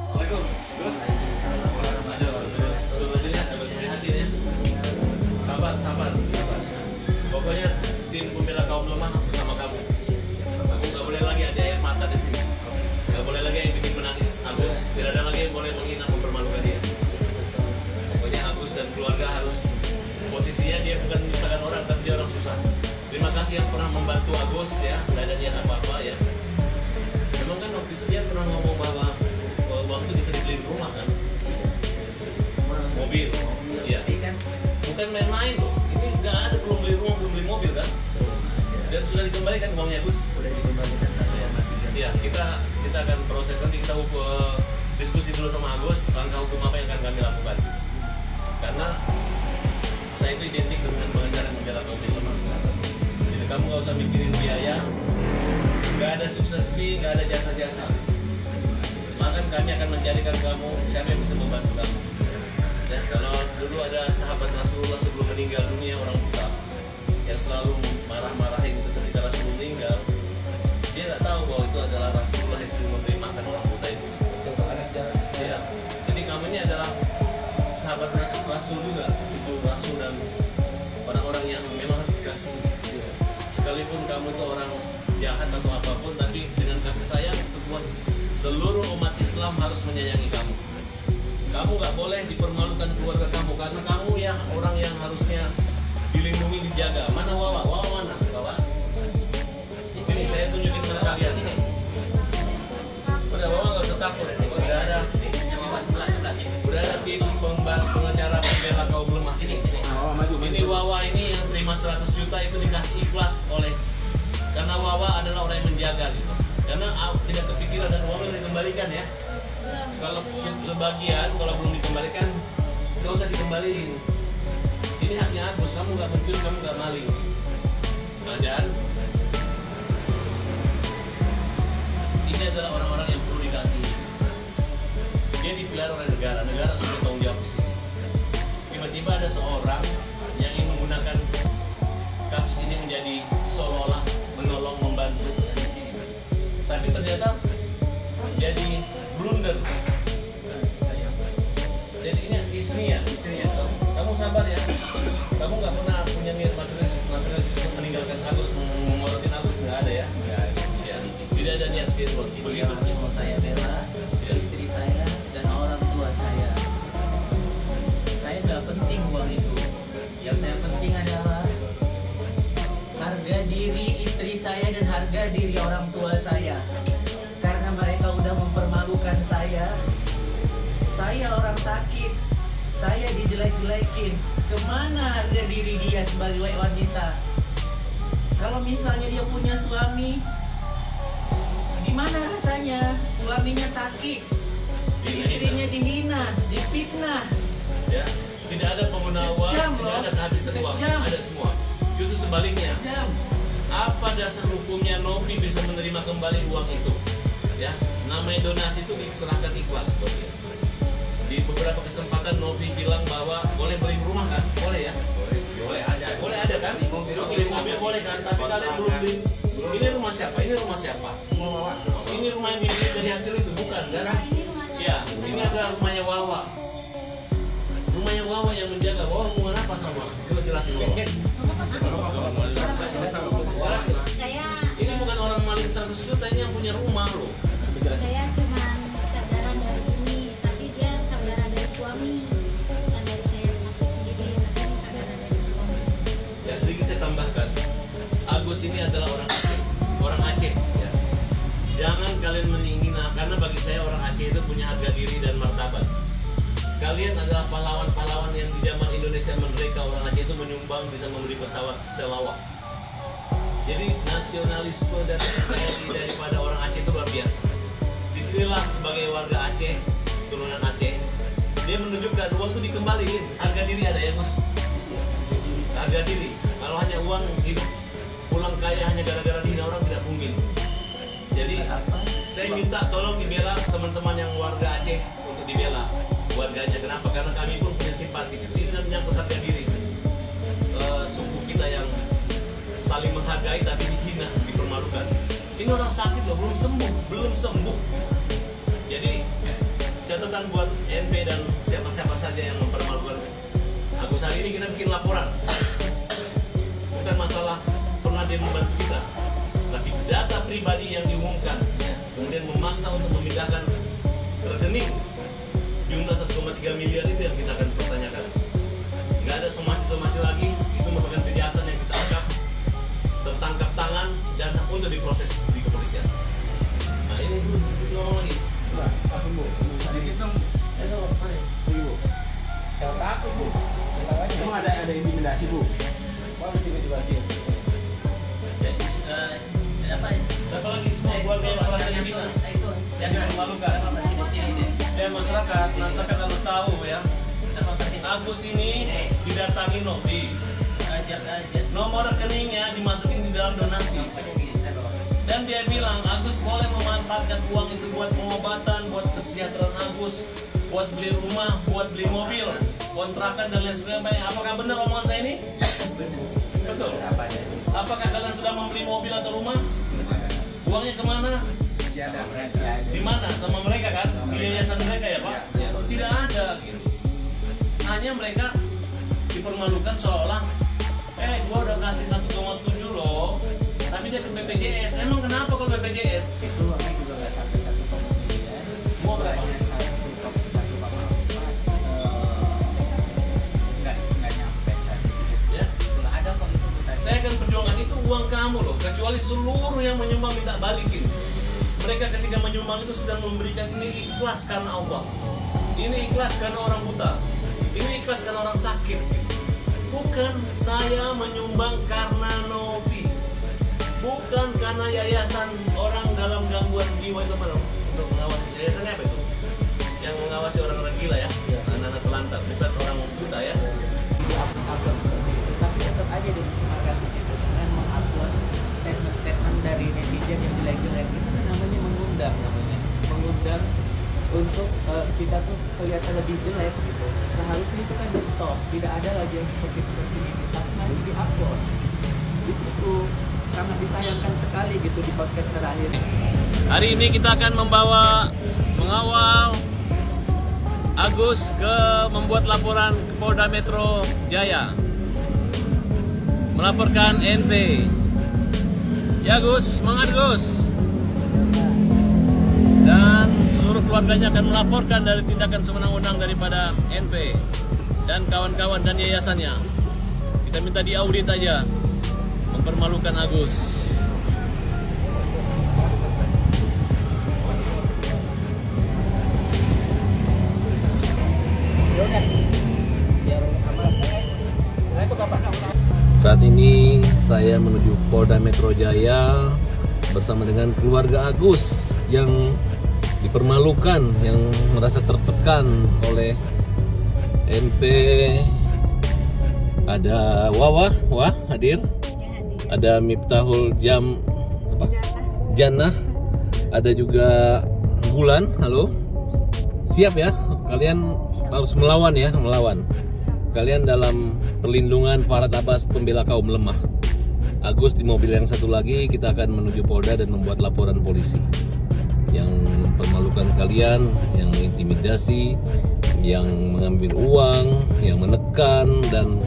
Assalamualaikum. Gus. Turun aja ya, dapat prihatin ya. Sabar. Pokoknya tim pembela kaum lemah bersama kamu. Aku nggak boleh lagi ada air mata di sini. Nggak boleh lagi yang bikin menangis Agus. Tidak ada lagi yang boleh menghina mempermalukan dia. Pokoknya Agus dan keluarga harus posisinya dia bukan menyusahkan orang, tapi dia orang susah. Terima kasih yang pernah membantu Agus ya, nggak ada niat apa-apa ya. Memang kan waktu itu dia pernah ngomong bahwa waktu bisa dibeli rumah kan, mobil, iya. Bukan main-main loh. Ini nggak ada, belum beli rumah, belum beli mobil kan. Dan sudah dikembalikan uangnya Gus. Sudah dikembalikan 1,3. Iya, kita akan proses, nanti kita diskusi dulu sama Agus langkah hukum apa yang akan kami lakukan. Karena saya itu identik dengan pengacara membela kaum lemah. Jadi kamu nggak usah mikirin biaya, nggak ada sukses fee, nggak ada jasa-jasa. Maka kami akan mencarikan kamu siapa yang bisa membantu kamu. Ya, kalau dulu ada sahabat Rasulullah sebelum meninggal dunia, orang buta yang selalu marah-marahin itu ketika Rasul meninggal, dia nggak tahu bahwa itu adalah Rasulullah yang sudah memberi makan orang buta itu. Ya, jadi kamu ini adalah sahabat Rasul juga, itu Rasul dan orang-orang yang memang harus dikasih. Sekalipun kamu itu orang jahat atau apapun, tapi dengan kasih sayang seluruh umat Islam harus menyayangi kamu. Kamu nggak boleh dipermalukan keluarga kamu, karena kamu ya orang yang harusnya dilindungi, dijaga. Mana Wawa? Wawa mana? Wawa? Sini, saya tunjukin mana kalian. Sini. Udah, Wawa nggak usah takut. Udah ada tim pengacara pembela kaum lemah. Sini. Ini Wawa ini yang terima 100 juta itu dikasih ikhlas oleh, karena Wawa adalah orang yang menjaga gitu. Karena tidak kepikiran dan uangnya dikembalikan ya. Kalau sebagian, kalau belum dikembalikan, nggak usah dikembaliin. Ini haknya Agus, kamu nggak mencuri, kamu nggak maling. Dan ini adalah orang-orang yang perlu dikasih. Dia dipelihara oleh negara, negara sudah tanggung jawab di sini. Tiba-tiba ada seorang yang ingin menggunakan kasus ini menjadi seolah-olah menolong, membantu. Tapi ternyata jadi blunder. Jadi ini istrinya. Kamu sabar ya. Kamu nggak pernah punya niat materialis untuk meninggalkan Agus, mengorotin Agus, nggak ada ya? Ya. Tidak ada niat spiritual. Begitu mau saya bela istri saya dan orang tua saya. Saya nggak penting uang itu. Yang saya penting adalah harga diri istri saya dan harga diri orang tua saya. Karena mereka udah mempermalukan saya. Saya orang sakit, saya dijelek-jelekin. Kemana harga diri dia sebagai wanita? Kalau misalnya dia punya suami, gimana rasanya? Suaminya sakit, istrinya dihina, difitnah. Ya, tidak ada pengguna uang, tidak ada kehabisan uang, ada semua. Justru sebaliknya. Apa dasar hukumnya Novi bisa menerima kembali uang itu? Ya, namanya donasi itu diserahkan ikhlas buat dia. Di beberapa kesempatan Novi bilang bahwa boleh beli rumah kan? Boleh ya? Boleh ada kan? Beli mobil boleh kan? Tapi kalian belum beli. Ini rumah siapa? Ini rumah siapa? Ini rumah yang dibeli dari hasil itu bukan kan? Ya, ini adalah rumahnya Wawa. Rumahnya Wawa yang menjaga. Wawa hubungan apa sama? Coba jelasin Wawa. Ini bukan orang maling 100 juta, ini yang punya rumah loh. Saya cuma saudara dari ini, tapi dia saudara dari suami. Bukan dari saya sendiri, tapi ini saudara dari suami. Ya, sedikit saya tambahkan. Agus ini adalah orang Aceh ya. Jangan kalian menghina, karena bagi saya orang Aceh itu punya harga diri dan martabat. Kalian adalah pahlawan-pahlawan yang di zaman Indonesia merdeka, orang Aceh itu menyumbang bisa membeli pesawat selawat. Jadi nasionalisme dan NKRI daripada orang Aceh itu luar biasa. Disinilah sebagai warga Aceh, turunan Aceh, dia menunjukkan uang itu dikembaliin. Harga diri ada ya Gus? Harga diri. Kalau hanya uang hidup pulang kaya hanya gara-gara dihina orang tidak mungkin. Jadi saya minta tolong dibela teman-teman yang warga Aceh untuk dibela warganya. Kenapa? Karena kami pun punya simpati. Ini menyangkut harga diri. Suku kita yang saling menghargai tapi dihina, dipermalukan. Ini orang sakit loh, belum sembuh. Jadi catatan buat NP dan siapa-siapa saja yang mempermalukan Agus. Hari ini kita bikin laporan. Bukan masalah pernah dia membantu kita, tapi data pribadi yang diumumkan, kemudian memaksa untuk memindahkan rekening jumlah 1,3 miliar itu yang kita akan pertanyakan. Nggak ada somasi-somasi lagi, itu merupakan kejahatan yang kita anggap tertangkap tangan dan untuk diproses di kepolisian. Nah ini Bu, sedikit ngomong lagi. Apa Bu? Sedikit dong. Bu. Saya takut Bu. Emang ada intimidasi Bu? Mau intimidasi. Apa ya? Siapa lagi semua keluarga yang merasa dihina? Itu jangan Dipermalukan. masih di sini deh. Masyarakat harus tahu ya. Agus ini didatangi Novi, Ajak aja. nomor rekeningnya dimasukin di dalam donasi, dan dia bilang Agus boleh memanfaatkan uang itu buat pengobatan, buat kesejahteraan Agus, buat beli rumah, buat beli mobil, kontrakan dan lain sebagainya. Apakah benar omongan saya ini? Betul. Apakah kalian sudah membeli mobil atau rumah? Uangnya kemana? Di mana? Sama mereka kan? Di yayasan mereka ya Pak? Tidak ada gitu. Hanya mereka dipermalukan seolah gua udah kasih 1,7 loh, tapi dia ke BPJS. Emang kenapa kalau BPJS? Itu uangnya juga nggak sampai 1,9. Semua berapa? Hanya 1,4. Nggak nyampe 1. Ya. Nggak ada kok itu. Saya akan perjuangkan itu uang kamu loh, kecuali seluruh yang menyumbang minta balikin. Mereka ketika menyumbang itu sedang memberikan ini ikhlas karena Allah. Ini ikhlas karena orang buta. Ini ikhlas karena orang sakit. Bukan saya menyumbang karena Novi. Bukan karena yayasan orang dalam gangguan jiwa itu mana? Untuk mengawasi. Yayasannya apa itu? Yang mengawasi orang-orang gila ya? Anak-anak telantar, bukan orang buta ya? Tapi tetap aja dia mencemarkan di situ dengan mengupload statement-statement dari netizen yang jelek-jelek. Itu namanya mengundang untuk kita tuh kelihatan lebih jelek gitu. Seharusnya itu kan di stop, tidak ada lagi yang seperti ini, tapi masih diupload di situ. Sangat disayangkan sekali gitu di podcast terakhir. Hari ini kita akan mengawal Agus membuat laporan ke Polda Metro Jaya, melaporkan NP. Ya Gus, semangat Gus. Dan seluruh keluarganya akan melaporkan dari tindakan sewenang-wenang daripada NP dan kawan-kawan dan yayasannya. Kita minta diaudit aja, mempermalukan Agus. Saat ini saya menuju Polda Metro Jaya bersama dengan keluarga Agus yang dipermalukan, yang merasa tertekan oleh NP. Ada Wah hadir, ada Miftahul Jannah, ada juga Bulan. Halo, siap ya? Kalian harus melawan ya, melawan. Kalian dalam perlindungan Farhad Abbas, pembela kaum lemah. Agus di mobil yang satu lagi, kita akan menuju Polda dan membuat laporan polisi yang mempermalukan kalian, yang mengintimidasi, yang mengambil uang, yang menekan dan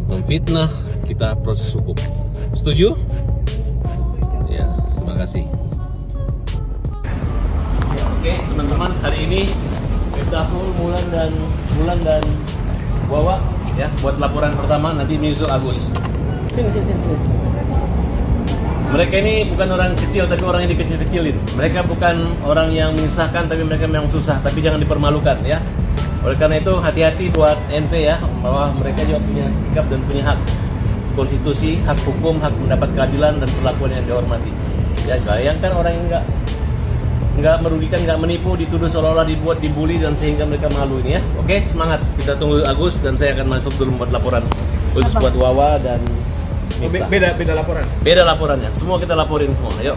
memfitnah. Kita proses hukum. Setuju? Ya, terima kasih. Ya, oke, teman-teman, hari ini Miftahul, Bulan dan Wawa ya buat laporan pertama, nanti menyusul Agus. Sini. Mereka ini bukan orang kecil, tapi orang yang dikecil-kecilin. Mereka bukan orang yang menyusahkan, tapi mereka memang susah. Tapi jangan dipermalukan ya. Oleh karena itu hati-hati buat NP ya, bahwa mereka juga punya sikap dan punya hak konstitusi, hak hukum, hak mendapat keadilan dan perlakuan yang dihormati. Ya, bayangkan orang yang nggak merugikan, nggak menipu, dituduh seolah-olah dibuat dibully dan sehingga mereka malu ini ya. Oke, semangat. Kita tunggu Agus dan saya akan masuk dulu membuat laporan khusus buat Wawa dan Miftah. Beda laporan. Beda laporannya. Semua kita laporin semua. Yuk.